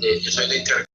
Yo soy de Inter.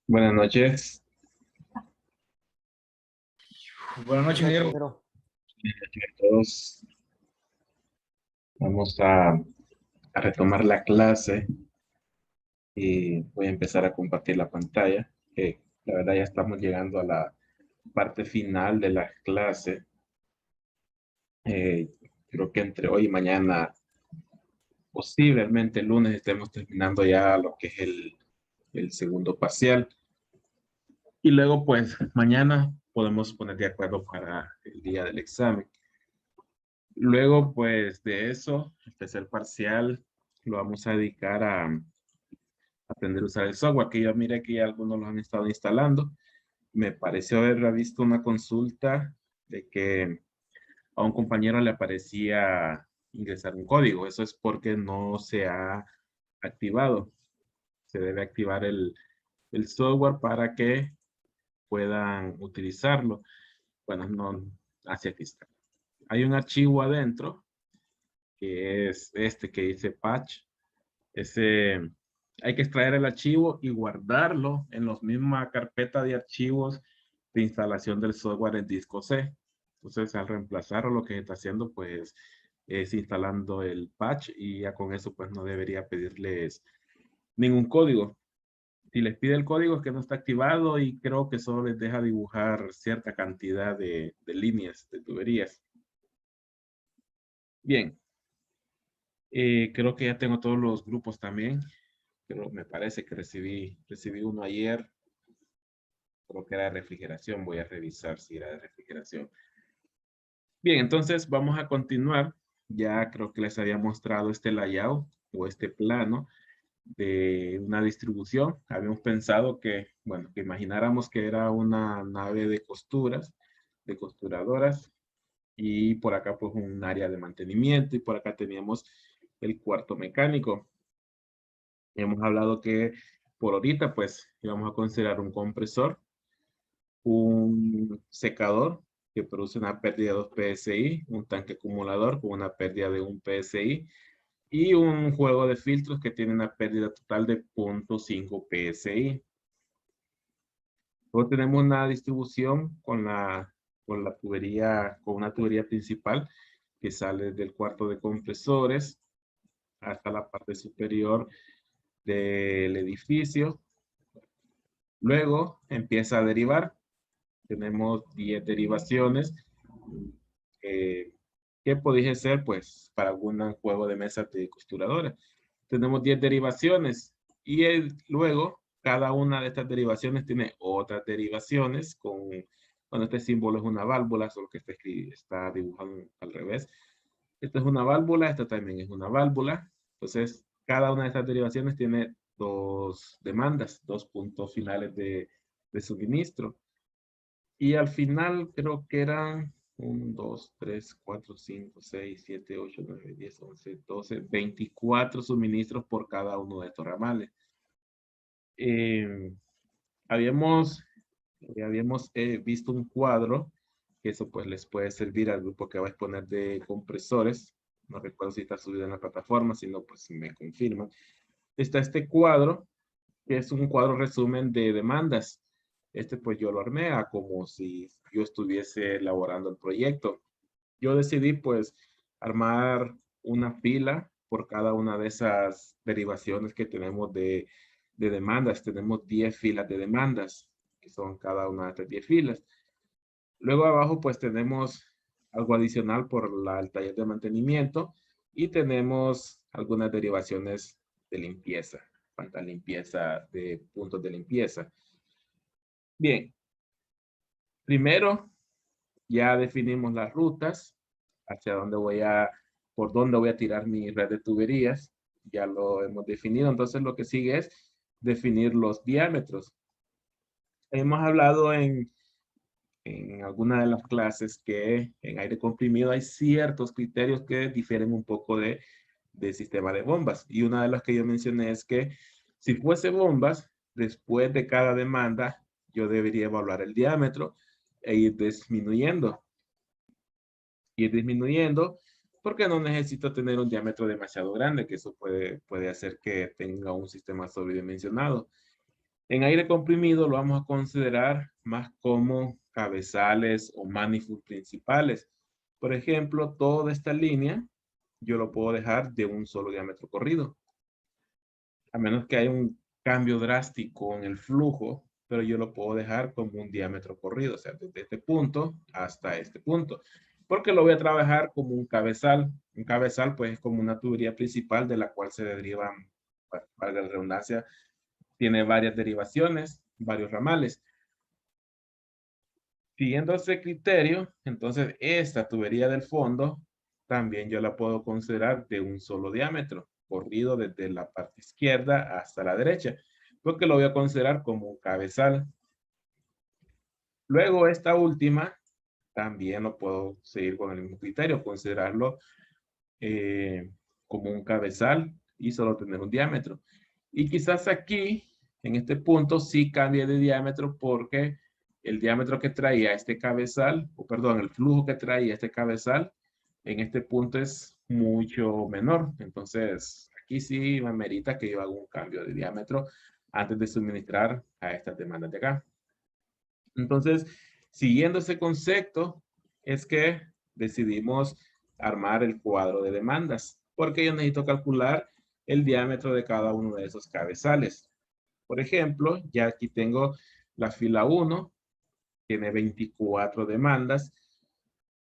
Buenas noches. Buenas noches, ingeniero. Buenas noches a todos. Vamos a retomar la clase y voy a empezar a compartir la pantalla. La verdad ya estamos llegando a la parte final de la clase. Creo que entre hoy y mañana, posiblemente el lunes, estemos terminando ya lo que es el segundo parcial. Y luego, pues, mañana podemos poner de acuerdo para el día del examen. Luego, pues, de eso, el tercer parcial lo vamos a dedicar a aprender a usar el software, que yo mire que ya algunos lo han estado instalando. Me pareció haber visto una consulta de que a un compañero le aparecía ingresar un código. Eso es porque no se ha activado. Se debe activar el software para que puedan utilizarlo. Bueno, no, así aquí está. Hay un archivo adentro que es este que dice patch. Ese, hay que extraer el archivo y guardarlo en la misma carpeta de archivos de instalación del software en disco C. Entonces, al reemplazarlo, lo que está haciendo, pues, es instalando el patch y ya con eso, pues, no debería pedirles ningún código. Si les pide el código es que no está activado y creo que solo les deja dibujar cierta cantidad de líneas, de tuberías. Bien, creo que ya tengo todos los grupos también. Pero me parece que recibí uno ayer. Creo que era de refrigeración. Voy a revisar si era de refrigeración. Bien, entonces vamos a continuar. Ya creo que les había mostrado este layout o este plano de una distribución. Habíamos pensado que, bueno, que imagináramos que era una nave de costuras, de costuradoras, y por acá pues un área de mantenimiento y por acá teníamos el cuarto mecánico. Hemos hablado que por ahorita pues íbamos a considerar un compresor, un secador que produce una pérdida de 2 PSI, un tanque acumulador con una pérdida de 1 PSI y un juego de filtros que tiene una pérdida total de 0.5 PSI. Luego tenemos una distribución con la tubería, con una tubería principal que sale del cuarto de compresores hasta la parte superior del edificio. Luego empieza a derivar. Tenemos 10 derivaciones que podría ser pues para algún juego de mesa de costuradora. Tenemos 10 derivaciones y luego cada una de estas derivaciones tiene otras derivaciones cuando este símbolo es una válvula, solo que está dibujado al revés. Esta es una válvula, esta también es una válvula. Entonces, cada una de estas derivaciones tiene dos demandas, dos puntos finales de suministro. Y al final creo que eran 1, 2, 3, 4, 5, 6, 7, 8, 9, 10, 11, 12, 24 suministros por cada uno de estos ramales. Eh, habíamos visto un cuadro, que eso pues les puede servir al grupo que va a exponer de compresores. No recuerdo si está subido en la plataforma, si no, pues me confirman. Está este cuadro, que es un cuadro resumen de demandas. Este pues yo lo armé a como si yo estuviese elaborando el proyecto. Yo decidí pues armar una fila por cada una de esas derivaciones que tenemos de demandas. Tenemos 10 filas de demandas, que son cada una de estas 10 filas. Luego abajo pues tenemos algo adicional por el taller de mantenimiento y tenemos algunas derivaciones de limpieza, falta limpieza de puntos de limpieza. Bien, primero ya definimos las rutas, hacia dónde por dónde voy a tirar mi red de tuberías, ya lo hemos definido, entonces lo que sigue es definir los diámetros. Hemos hablado en alguna de las clases que en aire comprimido hay ciertos criterios que difieren un poco de sistema de bombas. Y una de las que yo mencioné es que si fuese bombas, después de cada demanda, yo debería evaluar el diámetro e ir disminuyendo. Ir disminuyendo porque no necesito tener un diámetro demasiado grande, que eso puede hacer que tenga un sistema sobredimensionado. En aire comprimido lo vamos a considerar más como cabezales o manifold principales. Por ejemplo, toda esta línea yo lo puedo dejar de un solo diámetro corrido. A menos que haya un cambio drástico en el flujo, pero yo lo puedo dejar como un diámetro corrido, o sea, desde este punto hasta este punto. Porque lo voy a trabajar como un cabezal. Un cabezal pues es como una tubería principal de la cual se derivan, para la redundancia, tiene varias derivaciones, varios ramales. Siguiendo ese criterio, entonces esta tubería del fondo también yo la puedo considerar de un solo diámetro, corrido desde la parte izquierda hasta la derecha, porque lo voy a considerar como un cabezal. Luego esta última también lo puedo seguir con el mismo criterio, considerarlo como un cabezal y solo tener un diámetro. Y quizás aquí, en este punto, sí cambie de diámetro porque el diámetro que traía este cabezal, o perdón, el flujo que traía este cabezal, en este punto es mucho menor. Entonces, aquí sí me amerita que yo haga un cambio de diámetro antes de suministrar a estas demandas de acá. Entonces, siguiendo ese concepto, es que decidimos armar el cuadro de demandas, porque yo necesito calcular el diámetro de cada uno de esos cabezales. Por ejemplo, ya aquí tengo la fila 1, tiene 24 demandas.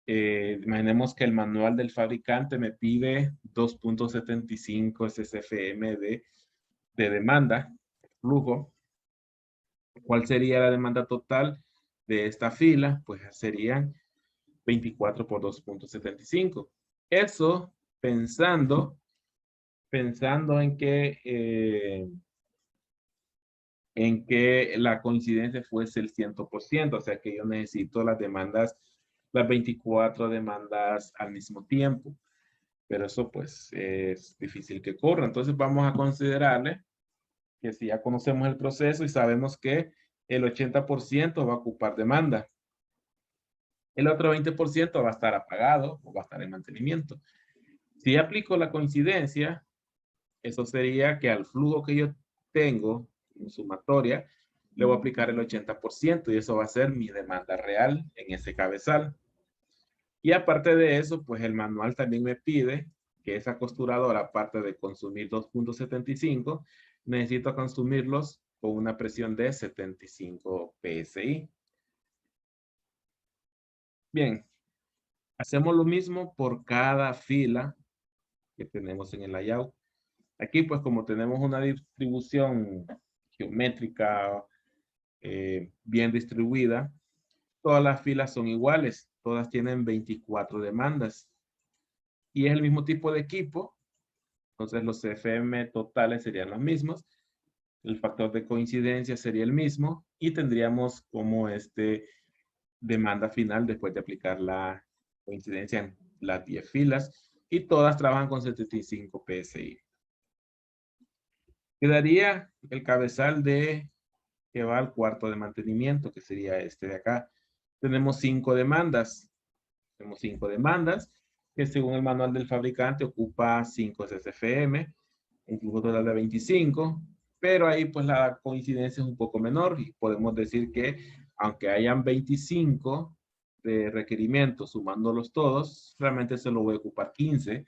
Imaginemos que el manual del fabricante me pide 2.75 SCFM de demanda, flujo. ¿Cuál sería la demanda total de esta fila? Pues serían 24 por 2.75. Eso pensando en que la coincidencia fuese el 100%, o sea que yo necesito las 24 demandas al mismo tiempo. Pero eso pues es difícil que ocurra. Entonces vamos a considerarle que si ya conocemos el proceso y sabemos que el 80% va a ocupar demanda. El otro 20% va a estar apagado o va a estar en mantenimiento. Si aplico la coincidencia, eso sería que al flujo que yo tengo en sumatoria, le voy a aplicar el 80% y eso va a ser mi demanda real en ese cabezal. Y aparte de eso, pues el manual también me pide que esa costuradora, aparte de consumir 2.75, necesito consumirlos con una presión de 75 PSI. Bien, hacemos lo mismo por cada fila que tenemos en el layout. Aquí, pues como tenemos una distribución geométrica bien distribuida, todas las filas son iguales, todas tienen 24 demandas. Y es el mismo tipo de equipo, entonces los CFM totales serían los mismos, el factor de coincidencia sería el mismo y tendríamos como demanda final después de aplicar la coincidencia en las 10 filas y todas trabajan con 75 PSI. Quedaría el cabezal que va al cuarto de mantenimiento, que sería este de acá. Tenemos 5 demandas. Tenemos 5 demandas que según el manual del fabricante ocupa 5 SFM, un flujo total de 25, pero ahí pues la coincidencia es un poco menor y podemos decir que aunque hayan 25 de requerimientos sumándolos todos, realmente solo voy a ocupar 15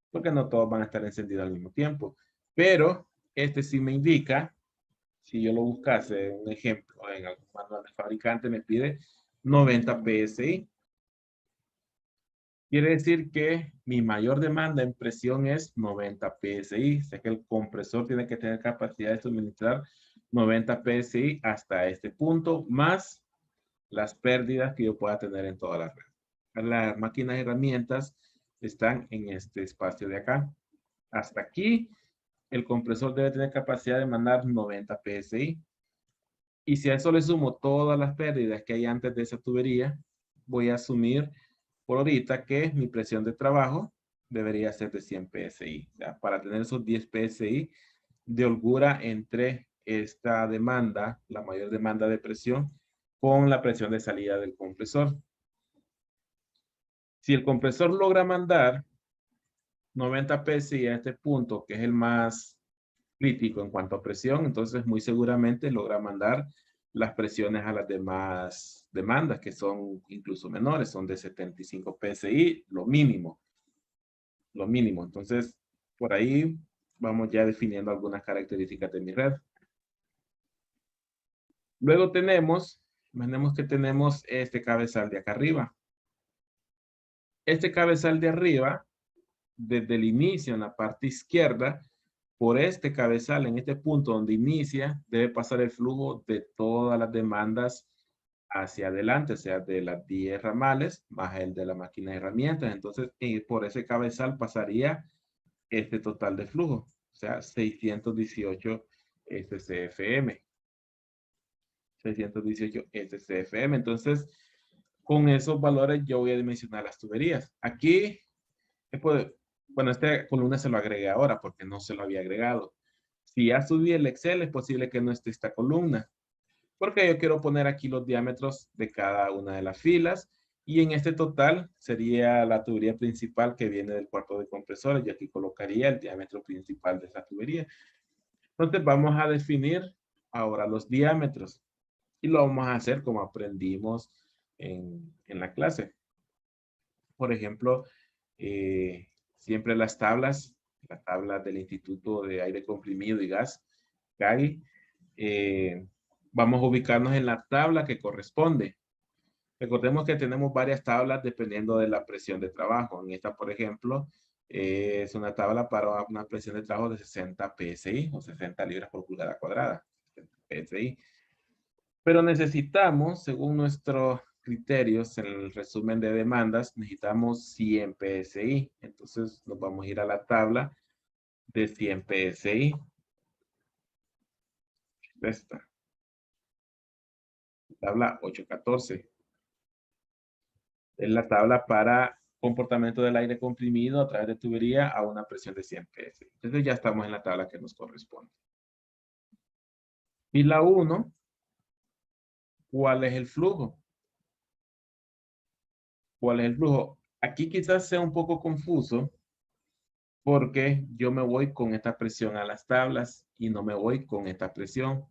porque no todos van a estar encendidos al mismo tiempo. Pero este sí me indica, si yo lo buscase, un ejemplo, en algún manual del fabricante me pide 90 PSI. Quiere decir que mi mayor demanda en presión es 90 PSI. Sé que el compresor tiene que tener capacidad de suministrar 90 PSI hasta este punto, más las pérdidas que yo pueda tener en toda la red. Las máquinas y herramientas están en este espacio de acá. Hasta aquí, el compresor debe tener capacidad de mandar 90 PSI. Y si a eso le sumo todas las pérdidas que hay antes de esa tubería, voy a asumir por ahorita que mi presión de trabajo debería ser de 100 PSI. O sea, para tener esos 10 PSI de holgura entre esta demanda, la mayor demanda de presión, con la presión de salida del compresor. Si el compresor logra mandar 90 PSI a este punto, que es el más crítico en cuanto a presión, entonces muy seguramente logra mandar las presiones a las demás demandas, que son incluso menores, son de 75 PSI, lo mínimo. Lo mínimo. Entonces, por ahí vamos ya definiendo algunas características de mi red. Luego tenemos que tenemos este cabezal de acá arriba. Este cabezal de arriba, desde el inicio en la parte izquierda, por este cabezal, en este punto donde inicia, debe pasar el flujo de todas las demandas hacia adelante, o sea, de las 10 ramales, más el de la máquina de herramientas. Entonces, por ese cabezal pasaría este total de flujo, o sea, 618 SCFM. 618 SCFM. Entonces, con esos valores yo voy a dimensionar las tuberías. Aquí, bueno, esta columna se lo agregué ahora porque no se lo había agregado. Si ya subí el Excel, es posible que no esté esta columna. Porque yo quiero poner aquí los diámetros de cada una de las filas. Y en este total sería la tubería principal que viene del cuarto de compresores. Y aquí colocaría el diámetro principal de esa tubería. Entonces vamos a definir ahora los diámetros. Y lo vamos a hacer como aprendimos en la clase. Por ejemplo, siempre las tablas del Instituto de Aire Comprimido y Gas, CAGI, vamos a ubicarnos en la tabla que corresponde. Recordemos que tenemos varias tablas dependiendo de la presión de trabajo. En esta, por ejemplo, es una tabla para una presión de trabajo de 60 PSI o 60 libras por pulgada cuadrada. PSI. Pero necesitamos, según nuestros criterios, en el resumen de demandas, necesitamos 100 PSI. Entonces nos vamos a ir a la tabla de 100 PSI. Esta. Tabla 814. Es la tabla para comportamiento del aire comprimido a través de tubería a una presión de 100 PSI. Entonces ya estamos en la tabla que nos corresponde. Y la 1, ¿cuál es el flujo? ¿Cuál es el flujo? Aquí quizás sea un poco confuso porque yo me voy con esta presión a las tablas y no me voy con esta presión,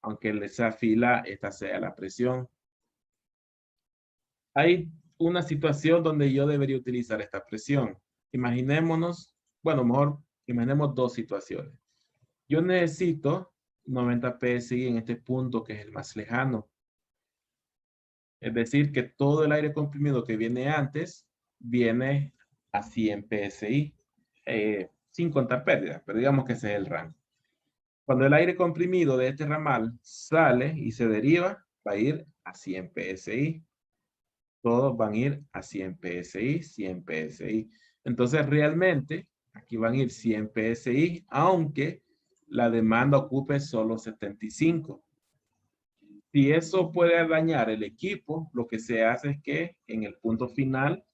aunque esa fila, esta sea la presión. Hay una situación donde yo debería utilizar esta presión. Imaginémonos, bueno, mejor imaginemos dos situaciones. Yo necesito 90 PSI en este punto que es el más lejano. Es decir, que todo el aire comprimido que viene antes viene a 100 PSI, sin contar pérdidas, pero digamos que ese es el rango. Cuando el aire comprimido de este ramal sale y se deriva, va a ir a 100 PSI. Todos van a ir a 100 PSI, 100 PSI. Entonces, realmente, aquí van a ir 100 PSI, aunque la demanda ocupe solo 75. Si eso puede dañar el equipo, lo que se hace es que en el punto final,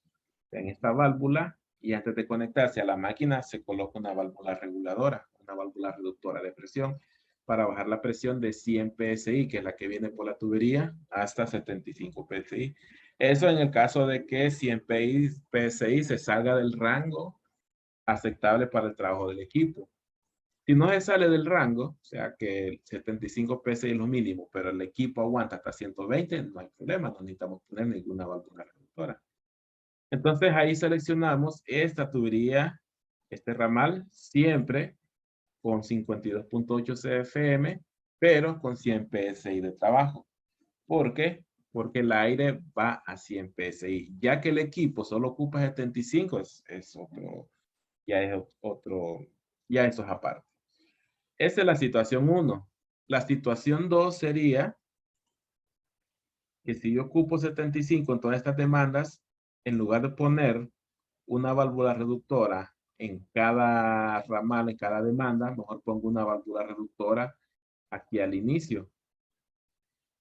en esta válvula, y antes de conectarse a la máquina, se coloca una válvula reguladora, una válvula reductora de presión, para bajar la presión de 100 PSI, que es la que viene por la tubería, hasta 75 PSI. Eso en el caso de que 100 PSI se salga del rango aceptable para el trabajo del equipo. Si no se sale del rango, o sea que 75 PSI es lo mínimo, pero el equipo aguanta hasta 120, no hay problema, no necesitamos poner ninguna válvula reductora. Entonces ahí seleccionamos esta tubería, este ramal, siempre con 52.8 CFM, pero con 100 PSI de trabajo. ¿Por qué? Porque el aire va a 100 PSI. Ya que el equipo solo ocupa 75, es otro, ya eso es aparte. Esa es la situación 1. La situación 2 sería que si yo ocupo 75 en todas estas demandas, en lugar de poner una válvula reductora en cada ramal, en cada demanda, mejor pongo una válvula reductora aquí al inicio.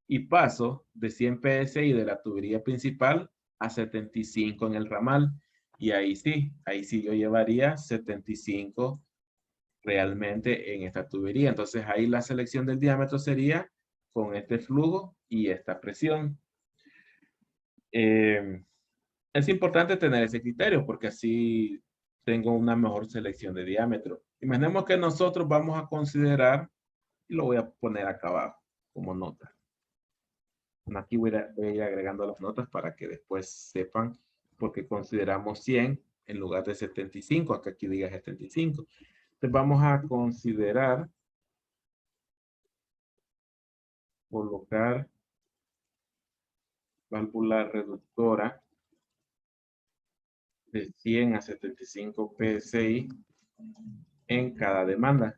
Y paso de 100 PSI de la tubería principal a 75 en el ramal. Y ahí sí yo llevaría 75 realmente en esta tubería. Entonces ahí la selección del diámetro sería con este flujo y esta presión. Es importante tener ese criterio porque así tengo una mejor selección de diámetro. Imaginemos que nosotros vamos a considerar, y lo voy a poner acá abajo como nota. Aquí voy a ir agregando las notas para que después sepan por qué consideramos 100 en lugar de 75, acá aquí diga 75. Entonces vamos a considerar colocar válvula reductora de 100 a 75 PSI en cada demanda.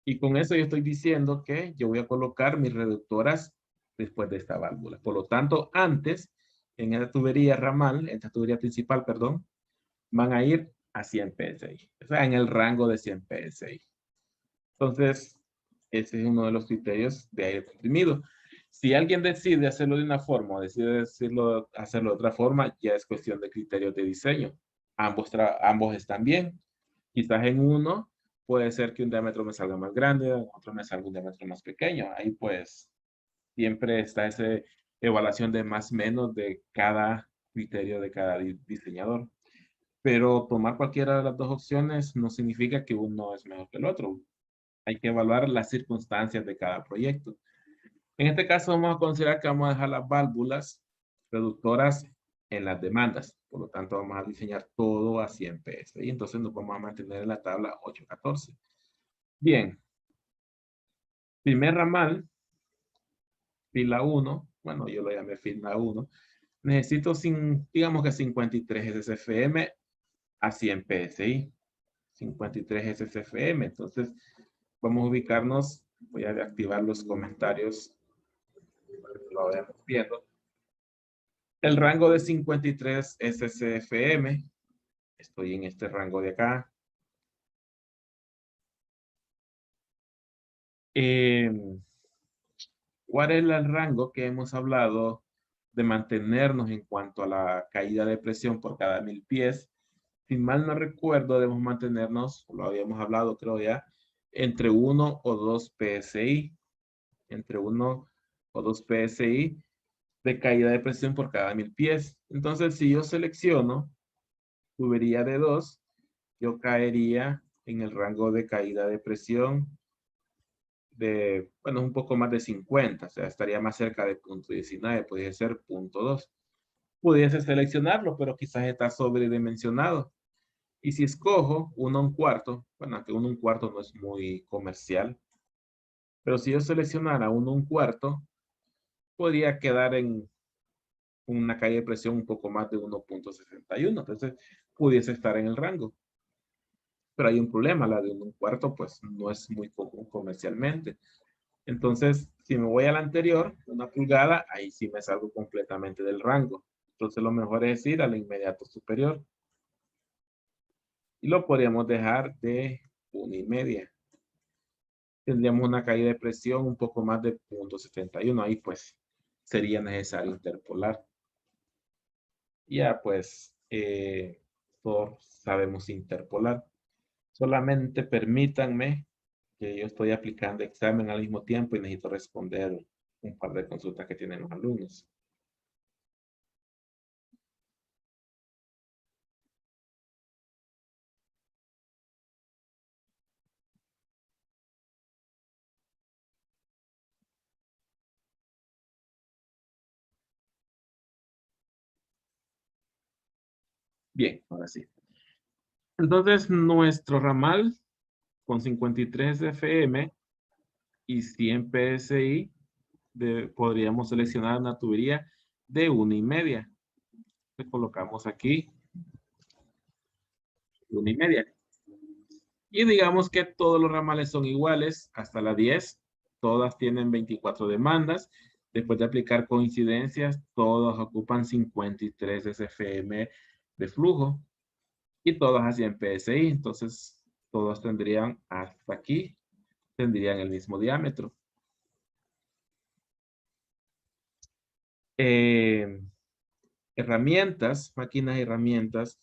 Y con eso yo estoy diciendo que yo voy a colocar mis reductoras después de esta válvula. Por lo tanto, antes, en esta tubería ramal, en esta tubería principal, perdón, van a ir a 100 PSI. O sea, en el rango de 100 PSI. Entonces, ese es uno de los criterios de aire comprimido. Si alguien decide hacerlo de una forma o decide hacerlo de otra forma, ya es cuestión de criterios de diseño. Ambos están bien. Quizás en uno puede ser que un diámetro me salga más grande, en otro me salga un diámetro más pequeño. Ahí pues siempre está esa evaluación de más o menos de cada criterio de cada diseñador. Pero tomar cualquiera de las dos opciones no significa que uno es mejor que el otro. Hay que evaluar las circunstancias de cada proyecto. En este caso vamos a considerar que vamos a dejar las válvulas reductoras en las demandas. Por lo tanto, vamos a diseñar todo a 100 PSI. Y entonces nos vamos a mantener en la tabla 814. Bien. Primer ramal, fila 1. Bueno, yo lo llamé fila 1. Necesito, digamos que 53 SFM a 100 PSI. 53 SFM. Entonces, vamos a ubicarnos. Voy a activar los comentarios para que lo vayamos viendo. El rango de 53 SCFM. Estoy en este rango de acá. ¿Cuál es el rango que hemos hablado de mantenernos en cuanto a la caída de presión por cada 1000 pies? Si mal no recuerdo, debemos mantenernos, lo habíamos hablado creo ya, entre 1 o 2 PSI. Entre 1 o 2 PSI. de caída de presión por cada 1000 pies. Entonces, si yo selecciono tubería de 2, yo caería en el rango de caída de presión de, bueno, un poco más de 50, o sea, estaría más cerca de 0.19, podría ser 0.2. Pudiese seleccionarlo, pero quizás está sobredimensionado. Y si escojo 1/4, bueno, aunque 1/4 no es muy comercial, pero si yo seleccionara 1/4, podría quedar en una caída de presión un poco más de 1.61. Entonces, pudiese estar en el rango. Pero hay un problema, la de 1/4 pues no es muy común comercialmente. Entonces, si me voy a la anterior, 1 pulgada, ahí sí me salgo completamente del rango. Entonces, lo mejor es ir al inmediato superior. Y lo podríamos dejar de 1,5. Tendríamos una caída de presión un poco más de 0.71. Ahí pues sería necesario interpolar. Ya pues todos sabemos interpolar. Solamente permítanme que yo estoy aplicando examen al mismo tiempo y necesito responder un par de consultas que tienen los alumnos. Bien, ahora sí. Entonces, nuestro ramal con 53 FM y 100 PSI, podríamos seleccionar una tubería de 1,5. Le colocamos aquí 1,5. Y digamos que todos los ramales son iguales hasta la 10. Todas tienen 24 demandas. Después de aplicar coincidencias, todos ocupan 53 SFM de flujo y todas hacían PSI. Entonces, todos tendrían hasta aquí, tendrían el mismo diámetro. Herramientas, máquinas y herramientas.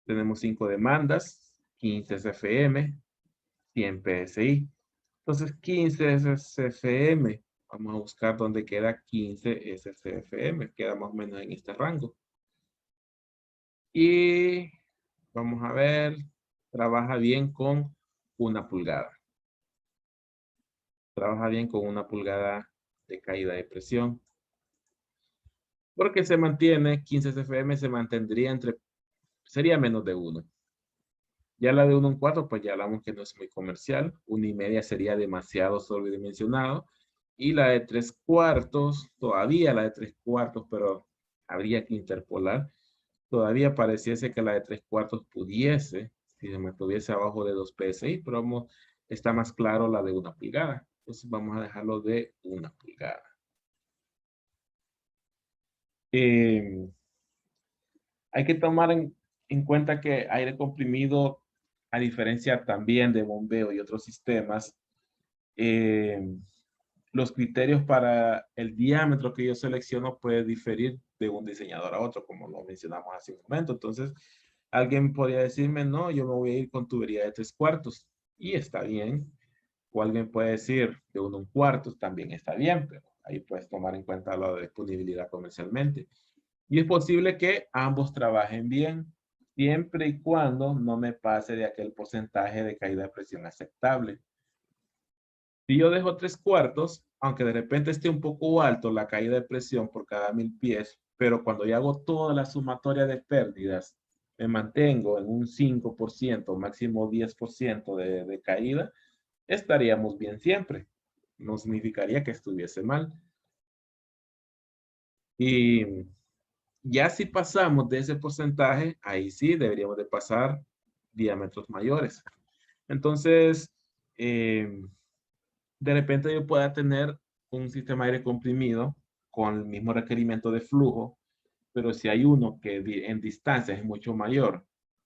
Tenemos 5 demandas, 15 SFM, 100 PSI. Entonces, 15 SFM. Vamos a buscar dónde queda 15 SFM. Queda más o menos en este rango. Y vamos a ver, trabaja bien con 1 pulgada. Trabaja bien con 1 pulgada de caída de presión. Porque se mantiene, 15 SFM se mantendría sería menos de 1. Ya la de 1/4, pues ya hablamos que no es muy comercial. 1,5 sería demasiado sobredimensionado. Y la de 3/4, todavía la de 3/4, pero habría que interpolar. Todavía pareciese que la de 3/4 pudiese, si se mantuviese abajo de 2 PSI, pero está más claro la de 1 pulgada. Entonces vamos a dejarlo de 1 pulgada. Hay que tomar en cuenta que aire comprimido, a diferencia también de bombeo y otros sistemas, los criterios para el diámetro que yo selecciono puede diferir de un diseñador a otro, como lo mencionamos hace un momento. Entonces, alguien podría decirme, no, yo me voy a ir con tubería de 3/4 y está bien. O alguien puede decir de 1/4 también está bien, pero ahí puedes tomar en cuenta la disponibilidad comercialmente. Y es posible que ambos trabajen bien, siempre y cuando no me pase de aquel porcentaje de caída de presión aceptable. Si yo dejo 3/4, aunque de repente esté un poco alto la caída de presión por cada 1000 pies, pero cuando yo hago toda la sumatoria de pérdidas, me mantengo en un 5%, máximo 10% de caída, estaríamos bien siempre. No significaría que estuviese mal. Y ya si pasamos de ese porcentaje, ahí sí deberíamos de pasar diámetros mayores. Entonces, de repente yo pueda tener un sistema de aire comprimido con el mismo requerimiento de flujo, pero si hay uno que en distancia es mucho mayor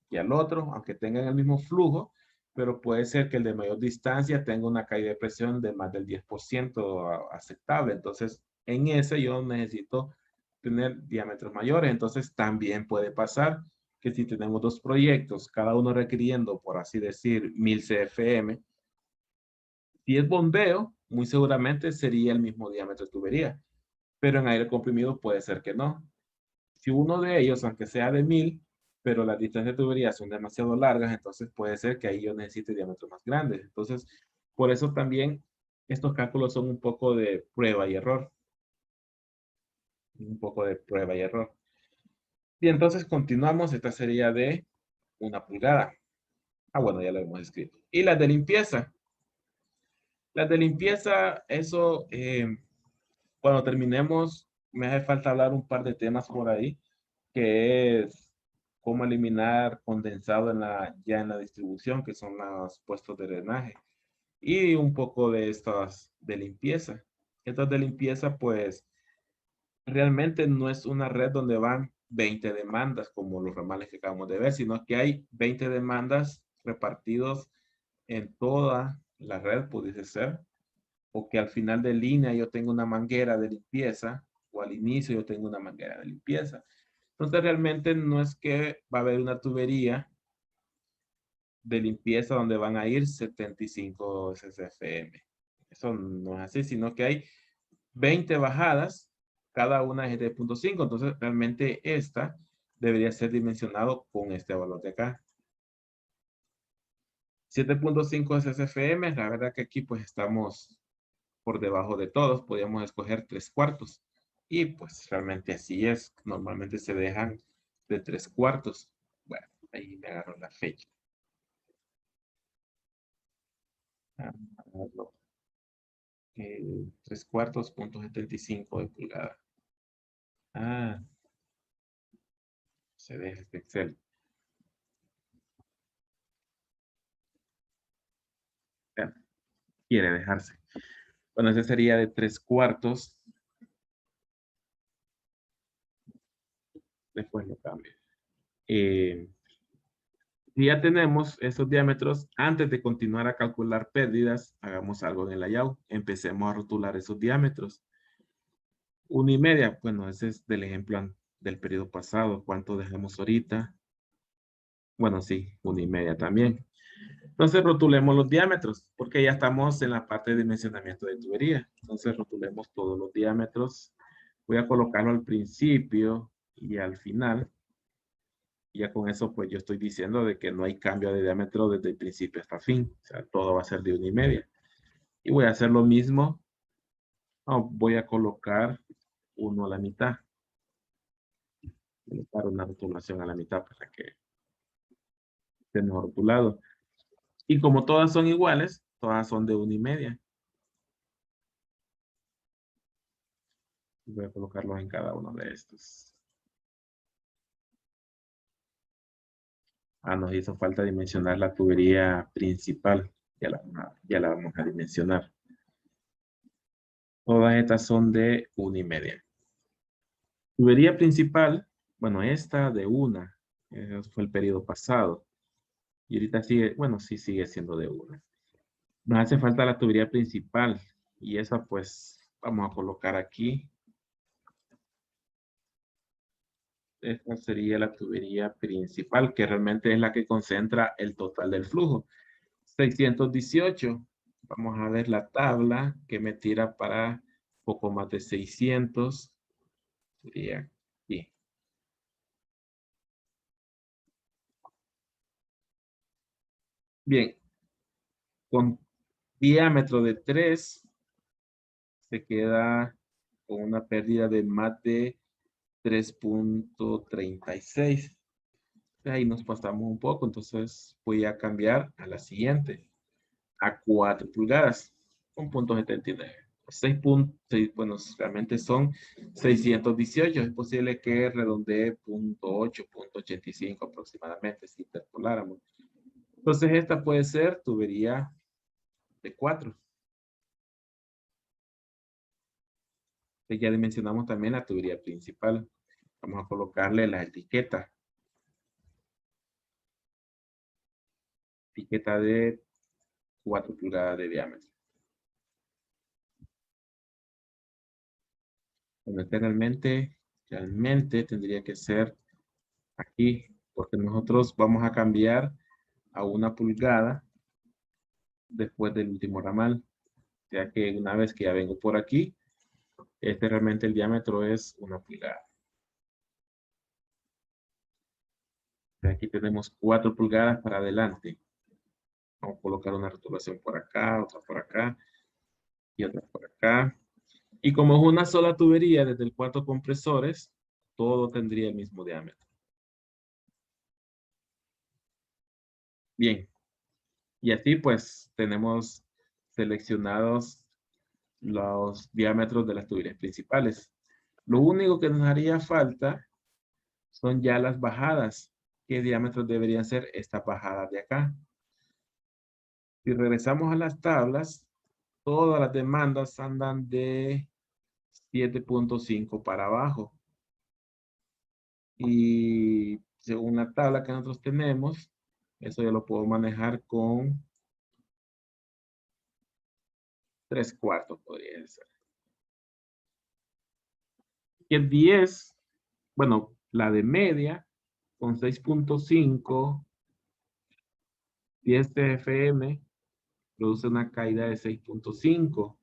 que el otro, aunque tengan el mismo flujo, pero puede ser que el de mayor distancia tenga una caída de presión de más del 10% aceptable. Entonces, en ese yo necesito tener diámetros mayores. Entonces, también puede pasar que si tenemos dos proyectos, cada uno requiriendo, por así decir, 1000 CFM, si es bombeo, muy seguramente sería el mismo diámetro de tubería. pero en aire comprimido puede ser que no. Si uno de ellos, aunque sea de 1000, pero las distancias de tubería son demasiado largas, entonces puede ser que ahí yo necesite diámetros más grandes. Entonces, por eso también estos cálculos son un poco de prueba y error. Un poco de prueba y error. Y entonces continuamos. Esta sería de 1 pulgada. Ah, bueno, ya lo hemos escrito. Y las de limpieza. Las de limpieza, eso, cuando terminemos, me hace falta hablar un par de temas por ahí, que es cómo eliminar condensado ya en la distribución, que son los puestos de drenaje. Y un poco de estas de limpieza. Estas de limpieza, pues, realmente no es una red donde van 20 demandas como los ramales que acabamos de ver, sino que hay 20 demandas repartidos en toda la red, pudiese ser, o que al final de línea yo tengo una manguera de limpieza, o al inicio yo tengo una manguera de limpieza. Entonces realmente no es que va a haber una tubería de limpieza donde van a ir 75 SCFM. Eso no es así, sino que hay 20 bajadas, cada una es de 0.5, entonces realmente esta debería ser dimensionado con este valor de acá. 7.5 SCFM, la verdad que aquí pues estamos por debajo de todos, podríamos escoger 3/4. Y pues realmente así es, normalmente se dejan de 3/4. Bueno, ahí me agarro la fecha. Ah, no. 3/4, 0.75 de pulgada. Ah, se deja este Excel. Ya, quiere dejarse. Bueno, ese sería de 3/4. Después lo cambio. Si ya tenemos esos diámetros, antes de continuar a calcular pérdidas, hagamos algo en el layout. Empecemos a rotular esos diámetros. 1,5. Bueno, ese es del ejemplo del periodo pasado. ¿Cuánto dejamos ahorita? Bueno, sí, 1,5 también. Entonces rotulemos los diámetros, porque ya estamos en la parte de dimensionamiento de tubería. Entonces rotulemos todos los diámetros. Voy a colocarlo al principio y al final. Y ya con eso, pues yo estoy diciendo de que no hay cambio de diámetro desde el principio hasta fin. O sea, todo va a ser de 1,5. Y voy a hacer lo mismo. Voy a colocar 1 a la mitad. Colocar una rotulación a la mitad para que esté mejor rotulado. Y como todas son iguales, todas son de 1,5. Voy a colocarlos en cada uno de estos. Nos hizo falta dimensionar la tubería principal. Ya la vamos a dimensionar. Todas estas son de 1,5. Tubería principal, bueno, esta de 1. Eso fue el periodo pasado. Y ahorita sigue, bueno, sí sigue siendo de 1. Nos hace falta la tubería principal. Y esa pues vamos a colocar aquí. Esta sería la tubería principal, que realmente es la que concentra el total del flujo. 618. Vamos a ver la tabla que me tira para poco más de 600. Sería aquí. Bien. Con diámetro de 3, se queda con una pérdida de más de 3.36. Ahí nos pasamos un poco, entonces voy a cambiar a la siguiente, a 4 pulgadas, con punto 79. 6.6, bueno, realmente son 618. Es posible que redondee 0.8, 0.85 aproximadamente, si interpoláramos. Entonces esta puede ser tubería de 4. Ya dimensionamos también la tubería principal. Vamos a colocarle la etiqueta. Etiqueta de 4 pulgadas de diámetro. Bueno, este realmente tendría que ser aquí, porque nosotros vamos a cambiar a 1 pulgada después del último ramal. O sea que una vez que ya vengo por aquí, Realmente el diámetro es 1 pulgada. Aquí tenemos 4 pulgadas para adelante. Vamos a colocar una rotulación por acá, otra por acá y otra por acá. Y como es una sola tubería desde el 4 compresores, todo tendría el mismo diámetro. Bien. Y así pues tenemos seleccionados los diámetros de las tuberías principales. Lo único que nos haría falta son ya las bajadas. ¿Qué diámetros deberían ser estas bajadas de acá? Si regresamos a las tablas, todas las demandas andan de 7.5 para abajo. Y según la tabla que nosotros tenemos, eso ya lo puedo manejar con 3/4, podría ser. Y el 10, bueno, la de media, con 6.5, 10 TFM, produce una caída de 6.5.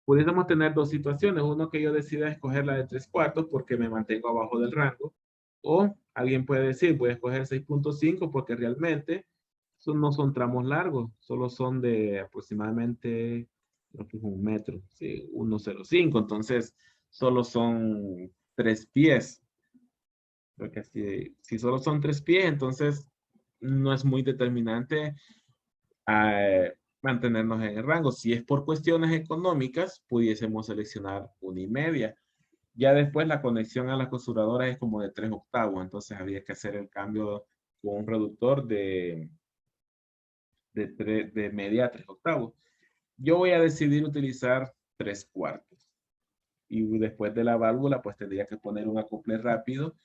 Pudiésemos tener dos situaciones. Uno, que yo decida escoger la de 3/4 porque me mantengo abajo del rango. O alguien puede decir, voy a escoger 6.5 porque realmente no son tramos largos. Solo son de aproximadamente, creo que es 1 metro. Sí, 1.05. Entonces, solo son 3 pies. Porque si solo son 3 pies, entonces no es muy determinante mantenernos en el rango. Si es por cuestiones económicas, pudiésemos seleccionar 1,5. Ya después la conexión a las cosuradoras es como de 3/8, entonces habría que hacer el cambio con un reductor de media a 3/8. Yo voy a decidir utilizar 3/4. Y después de la válvula, pues tendría que poner un acople rápido,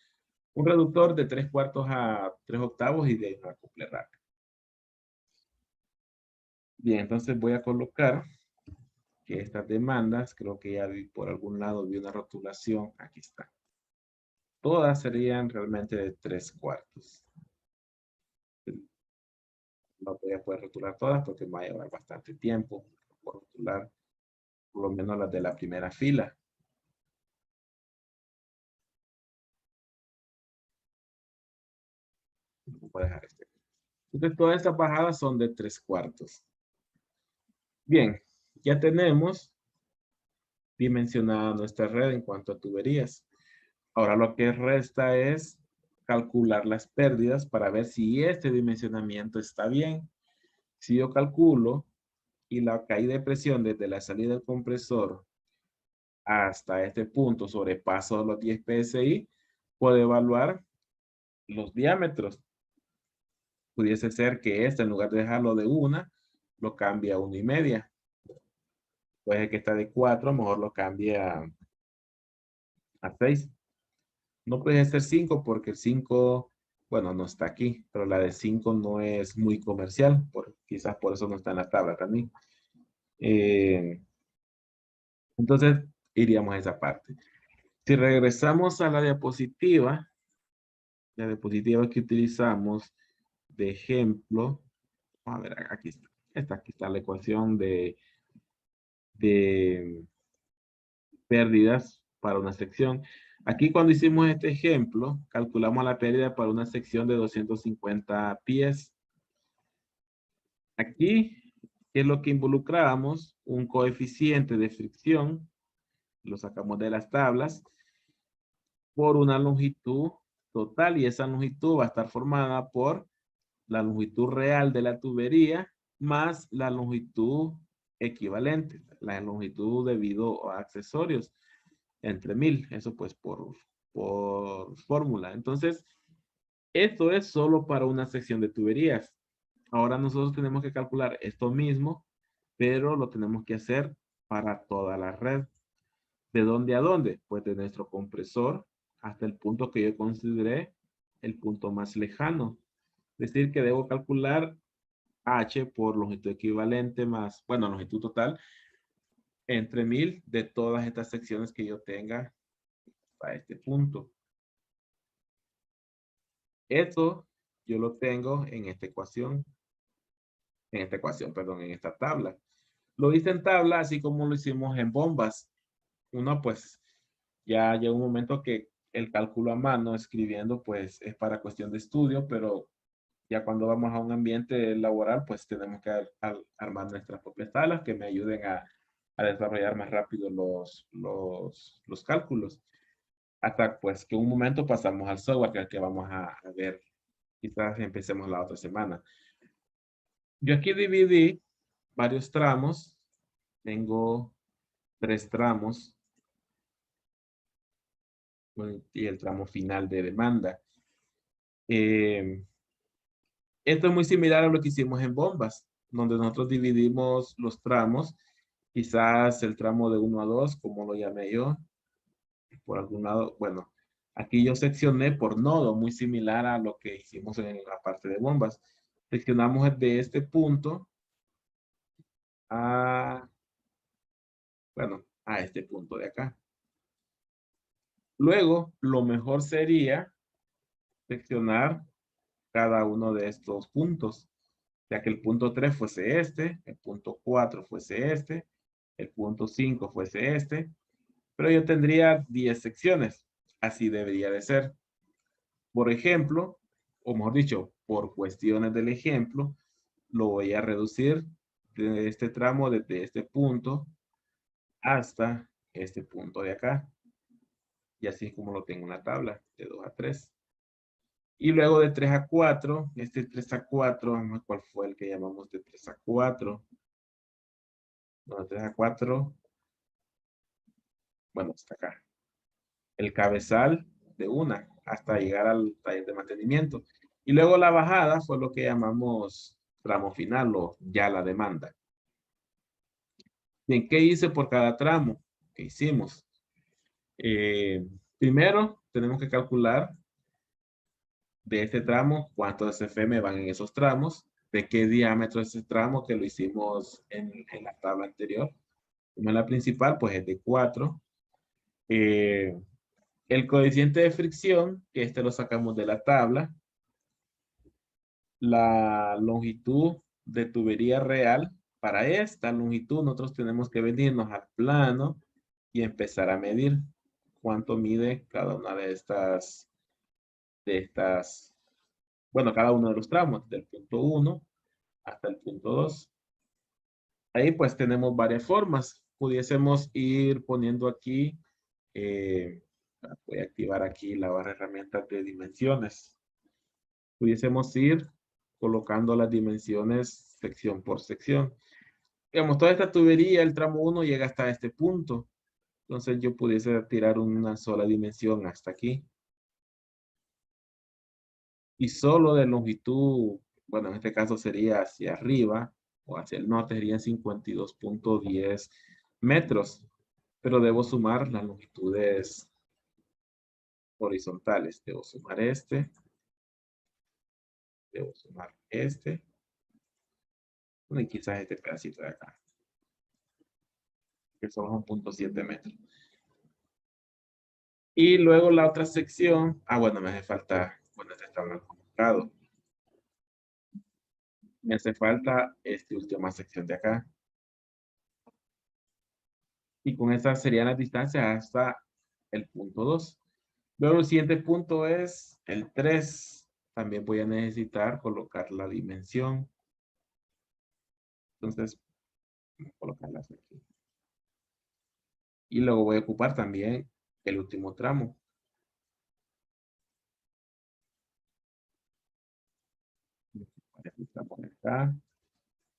un reductor de 3/4 a 3/8 y de un acople rápido. Bien, entonces voy a colocar que estas demandas, creo que ya vi por algún lado, vi una rotulación, aquí está. Todas serían realmente de 3/4. No voy a poder rotular todas porque me va a llevar bastante tiempo por rotular por lo menos las de la primera fila. Voy a dejar este. Entonces todas estas bajadas son de 3/4. Bien, ya tenemos dimensionada nuestra red en cuanto a tuberías. Ahora lo que resta es calcular las pérdidas para ver si este dimensionamiento está bien. Si yo calculo y la caída de presión desde la salida del compresor hasta este punto sobrepaso los 10 PSI, puedo evaluar los diámetros. Pudiese ser que este, en lugar de dejarlo de 1, lo cambie a 1,5. Puede que está de 4, mejor lo cambie a 6. No puede ser 5 porque el 5, bueno, no está aquí, pero la de 5 no es muy comercial, quizás por eso no está en la tabla también. Entonces, iríamos a esa parte. Si regresamos a la diapositiva que utilizamos de ejemplo, a ver, aquí está. Aquí está la ecuación de pérdidas para una sección. Aquí cuando hicimos este ejemplo, calculamos la pérdida para una sección de 250 pies. Aquí, ¿qué es lo que involucrábamos? Un coeficiente de fricción, lo sacamos de las tablas, por una longitud total, y esa longitud va a estar formada por la longitud real de la tubería más la longitud equivalente, la longitud debido a accesorios, entre 1000, eso pues por fórmula. Entonces, esto es solo para una sección de tuberías. Ahora nosotros tenemos que calcular esto mismo, pero lo tenemos que hacer para toda la red. ¿De dónde a dónde? Pues de nuestro compresor hasta el punto que yo consideré el punto más lejano. Es decir, que debo calcular H por longitud equivalente más, bueno, longitud total, entre 1000 de todas estas secciones que yo tenga a este punto. Esto yo lo tengo en esta ecuación, perdón, en esta tabla. Lo hice en tabla, así como lo hicimos en bombas. uno pues ya llega un momento que el cálculo a mano, escribiendo, pues es para cuestión de estudio, pero ya cuando vamos a un ambiente laboral, pues tenemos que armar nuestras propias tablas que me ayuden a desarrollar más rápido los cálculos. Hasta pues que un momento pasamos al software que es el que vamos a ver. Quizás empecemos la otra semana. Yo aquí dividí varios tramos. Tengo 3 tramos. Y el tramo final de demanda. Esto es muy similar a lo que hicimos en bombas, donde nosotros dividimos los tramos, quizás el tramo de 1 a 2, como lo llamé yo, por algún lado, bueno, aquí yo seccioné por nodo, muy similar a lo que hicimos en la parte de bombas. Seccionamos de este punto a, bueno, a este punto de acá. Luego, lo mejor sería seccionar cada uno de estos puntos, ya que el punto 3 fuese este, el punto 4 fuese este, el punto 5 fuese este, pero yo tendría 10 secciones. Así debería de ser. Por ejemplo, o mejor dicho, por cuestiones del ejemplo, lo voy a reducir de este tramo desde este punto hasta este punto de acá. Y así es como lo tengo en la tabla, de 2 a 3. Y luego de 3 a 4, este 3 a 4, vamos a ver cuál fue el que llamamos de 3 a 4. Bueno, 3 a 4, bueno, hasta acá. El cabezal de una, hasta llegar al taller de mantenimiento. Y luego la bajada fue lo que llamamos tramo final o ya la demanda. Bien, ¿qué hice por cada tramo? ¿Qué hicimos? Primero, tenemos que calcular de este tramo cuántos FM van en esos tramos, de qué diámetro es ese tramo, que lo hicimos en la tabla anterior. Como en la principal, pues es de 4. El coeficiente de fricción, que este lo sacamos de la tabla. La longitud de tubería real. Para esta longitud nosotros tenemos que venirnos al plano y empezar a medir cuánto mide cada una de estas, bueno, cada uno de los tramos, del punto 1 hasta el punto 2. Ahí pues tenemos varias formas. Pudiésemos ir poniendo aquí, voy a activar aquí la barra de herramientas de dimensiones. Pudiésemos ir colocando las dimensiones sección por sección. Digamos, toda esta tubería, el tramo 1 llega hasta este punto. Entonces yo pudiese tirar una sola dimensión hasta aquí. Y solo de longitud, bueno, en este caso sería hacia arriba o hacia el norte, serían 52.10 metros. Pero debo sumar las longitudes horizontales. Debo sumar este. Debo sumar este. Y quizás este pedacito de acá, que son 1.7 metros. Y luego la otra sección, bueno, me hace falta, bueno, este está mal colocado. Me hace falta esta última sección de acá. Y con esta serían las distancias hasta el punto 2. Luego el siguiente punto es el 3. También voy a necesitar colocar la dimensión. Entonces, voy a colocarla aquí. Y luego voy a ocupar también el último tramo. Voy a ocupar este tramo de acá.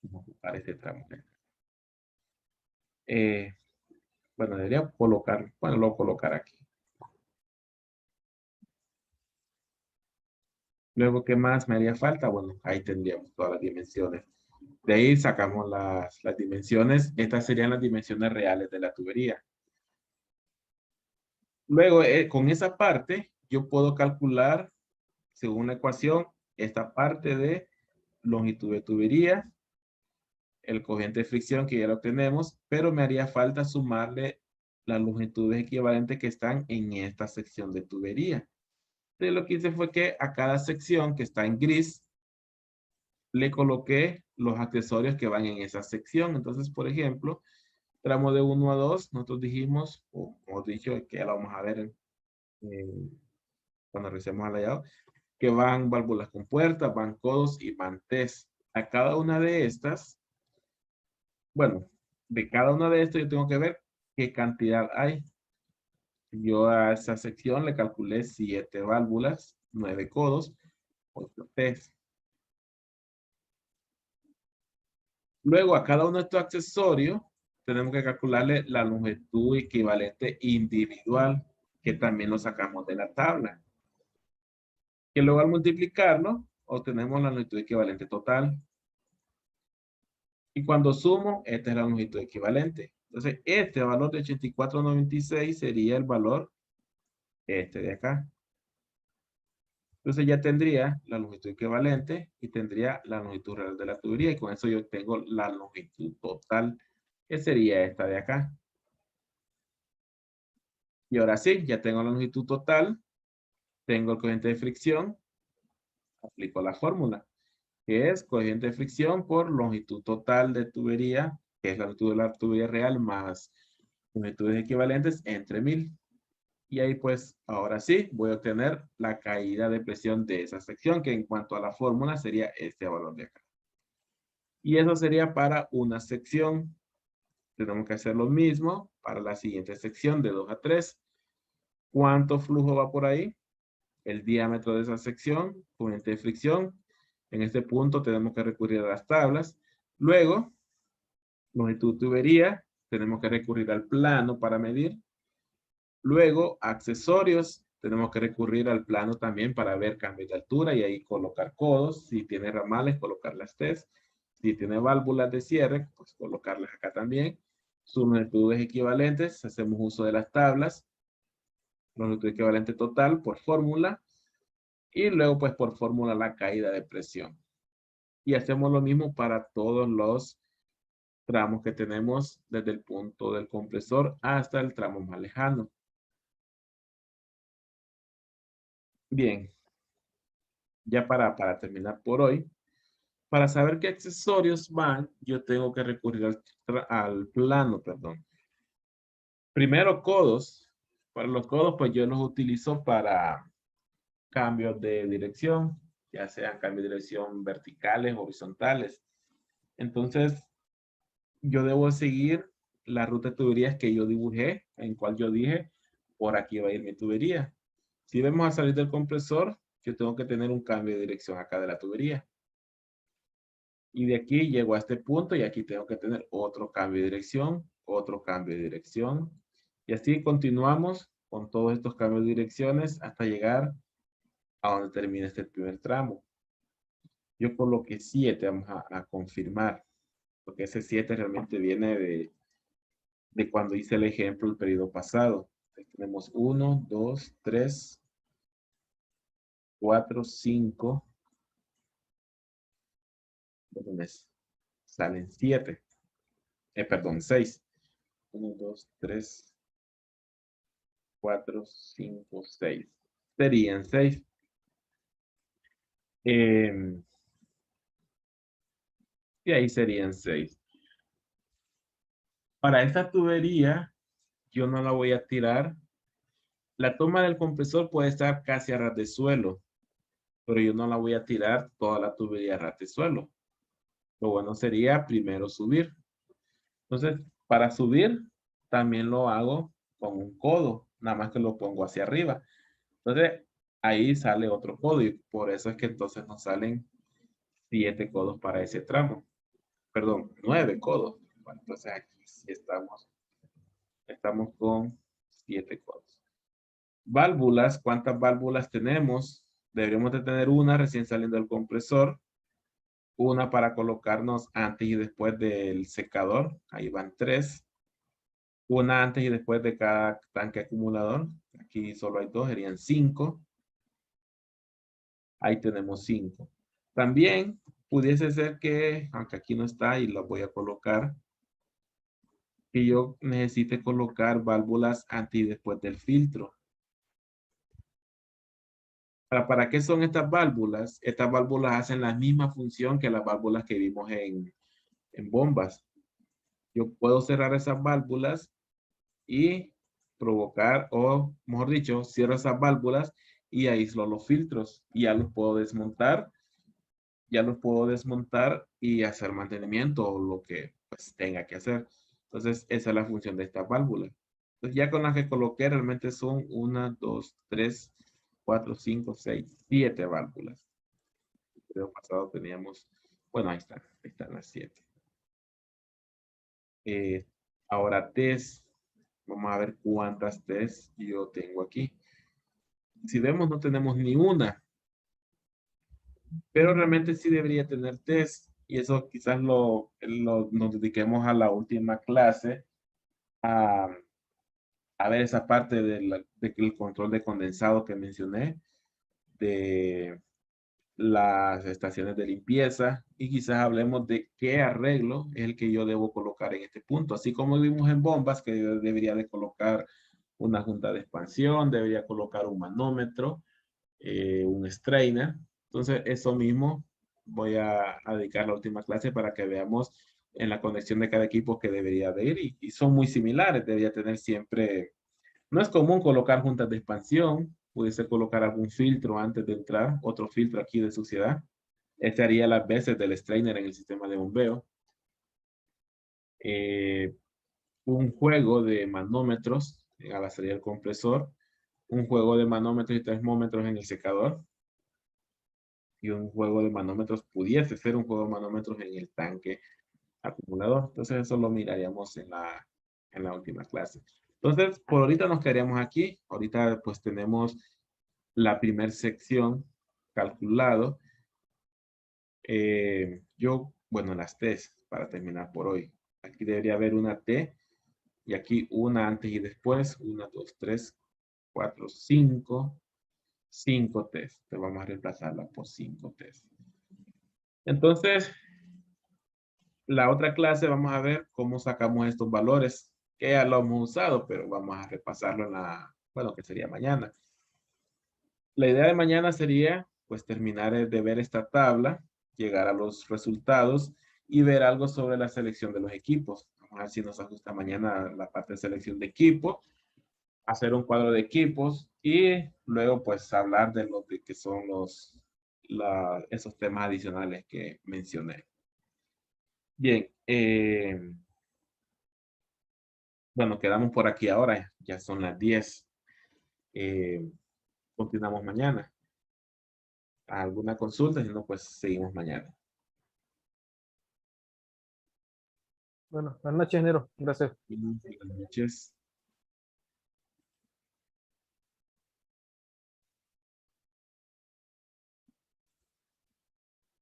Voy a ocupar este tramo de acá. Bueno, debería colocar, bueno, lo voy a colocar aquí. Luego, ¿qué más me haría falta? Bueno, ahí tendríamos todas las dimensiones. De ahí sacamos las dimensiones. Estas serían las dimensiones reales de la tubería. Luego, con esa parte, yo puedo calcular, según la ecuación, esta parte de longitud de tubería, el coeficiente de fricción que ya lo tenemos, pero me haría falta sumarle las longitudes equivalentes que están en esta sección de tubería. Entonces, lo que hice fue que a cada sección que está en gris, le coloqué los accesorios que van en esa sección. Entonces, por ejemplo, Tramo de 1 a 2, nosotros dijimos, o hemos dicho que ya lo vamos a ver cuando revisemos el layout, que van válvulas con puertas, van codos y van test. A cada una de estas, bueno, de cada una de estas yo tengo que ver qué cantidad hay. Yo a esa sección le calculé 7 válvulas, 9 codos, 8 test. Luego a cada uno de estos accesorios tenemos que calcularle la longitud equivalente individual, que también lo sacamos de la tabla. Que luego al multiplicarlo, obtenemos la longitud equivalente total. Y cuando sumo, esta es la longitud equivalente. Entonces, este valor de 84.96 sería el valor este de acá. Entonces ya tendría la longitud equivalente y tendría la longitud real de la tubería. Y con eso yo tengo la longitud total, que sería esta de acá. Y ahora sí, ya tengo la longitud total. Tengo el coeficiente de fricción. Aplico la fórmula, que es coeficiente de fricción por longitud total de tubería, que es la longitud de la tubería real más longitudes equivalentes entre 1000. Y ahí pues, ahora sí, voy a obtener la caída de presión de esa sección, que en cuanto a la fórmula sería este valor de acá. Y eso sería para una sección. Tenemos que hacer lo mismo para la siguiente sección de 2 a 3. ¿Cuánto flujo va por ahí? El diámetro de esa sección, coeficiente de fricción. En este punto tenemos que recurrir a las tablas. Luego, longitud tubería, tenemos que recurrir al plano para medir. Luego, accesorios, tenemos que recurrir al plano también para ver cambios de altura y ahí colocar codos. Si tiene ramales, colocar las T's. Si tiene válvulas de cierre, pues colocarlas acá también. Sus longitudes equivalentes, hacemos uso de las tablas. Longitud equivalente total por fórmula. Y luego, pues por fórmula, la caída de presión. Y hacemos lo mismo para todos los tramos que tenemos desde el punto del compresor hasta el tramo más lejano. Bien, ya para terminar por hoy, para saber qué accesorios van, yo tengo que recurrir al plano, perdón. Primero, codos. Para los codos, pues yo los utilizo para cambios de dirección, ya sean cambios de dirección verticales, horizontales. Entonces, yo debo seguir la ruta de tuberías que yo dibujé, en cual yo dije, por aquí va a ir mi tubería. Si vemos a salir del compresor, yo tengo que tener un cambio de dirección acá de la tubería. Y de aquí llego a este punto y aquí tengo que tener otro cambio de dirección, otro cambio de dirección. Y así continuamos con todos estos cambios de direcciones hasta llegar a donde termina este primer tramo. Yo coloqué 7, vamos a confirmar, porque ese 7 realmente viene de cuando hice el ejemplo el periodo pasado. Entonces, tenemos 1, 2, 3, 4, 5. ¿Dónde salen 7? Perdón, 6. 1, 2, 3, 4, 5, 6. Serían 6. Y ahí serían 6. Para esta tubería, yo no la voy a tirar. La toma del compresor puede estar casi a ras de suelo, pero yo no la voy a tirar toda la tubería a ras de suelo. Lo bueno sería primero subir. Entonces, para subir, también lo hago con un codo, nada más que lo pongo hacia arriba. Entonces, ahí sale otro codo y por eso es que entonces nos salen 7 codos para ese tramo. Perdón, 9 codos. Bueno, entonces aquí sí estamos con 7 codos. Válvulas, ¿cuántas válvulas tenemos? Deberíamos de tener una recién saliendo del compresor, una para colocarnos antes y después del secador, ahí van 3, una antes y después de cada tanque acumulador, aquí solo hay 2, serían 5, ahí tenemos 5. También pudiese ser que, aunque aquí no está y la voy a colocar, que yo necesite colocar válvulas antes y después del filtro. ¿Para qué son estas válvulas? Estas válvulas hacen la misma función que las válvulas que vimos en bombas. yo puedo cerrar esas válvulas y provocar, o mejor dicho, cierro esas válvulas y aíslo los filtros y ya los puedo desmontar y hacer mantenimiento o lo que pues tenga que hacer. Entonces, esa es la función de esta válvula. Entonces, ya con las que coloqué, realmente son 1, 2, 3, 4, 5, 6, 7 válvulas. El video pasado teníamos, bueno, ahí están las 7. Ahora test, vamos a ver cuántas test yo tengo aquí. Si vemos, no tenemos ni una, pero realmente sí debería tener test. Y eso quizás nos dediquemos a la última clase a, a ver esa parte del control de condensado que mencioné, de las estaciones de limpieza y quizás hablemos de qué arreglo es el que yo debo colocar en este punto. Así como vimos en bombas que yo debería de colocar una junta de expansión, debería colocar un manómetro, un strainer. Entonces, eso mismo voy a dedicar la última clase para que veamos en la conexión de cada equipo que debería de ir y son muy similares. Debería tener siempre, no es común colocar juntas de expansión, pudiese colocar algún filtro antes de entrar, otro filtro aquí de suciedad. Este haría las veces del strainer en el sistema de bombeo. Eh, un juego de manómetros a la salida del compresor, un juego de manómetros y termómetros en el secador, y un juego de manómetros, pudiese ser un juego de manómetros en el tanque acumulador. Entonces eso lo miraríamos en la última clase. Entonces, por ahorita nos quedaríamos aquí. Ahorita pues tenemos la primera sección calculado. Bueno, las T's para terminar por hoy. Aquí debería haber una T y aquí una antes y después. 1, 2, 3, 4, 5. 5 T's. Te vamos a reemplazarla por 5 T's. Entonces, la otra clase vamos a ver cómo sacamos estos valores, que ya lo hemos usado, pero vamos a repasarlo bueno, que sería mañana. La idea de mañana sería, pues, terminar de ver esta tabla, llegar a los resultados y ver algo sobre la selección de los equipos. Vamos a ver si nos ajusta mañana la parte de selección de equipo, hacer un cuadro de equipos y luego, pues, hablar de lo que son esos temas adicionales que mencioné. Bien, bueno, quedamos por aquí ahora, ya son las 10. Continuamos mañana. ¿Alguna consulta? Si no, pues seguimos mañana. Bueno, buenas noches, Nero. Gracias. Buenas noches.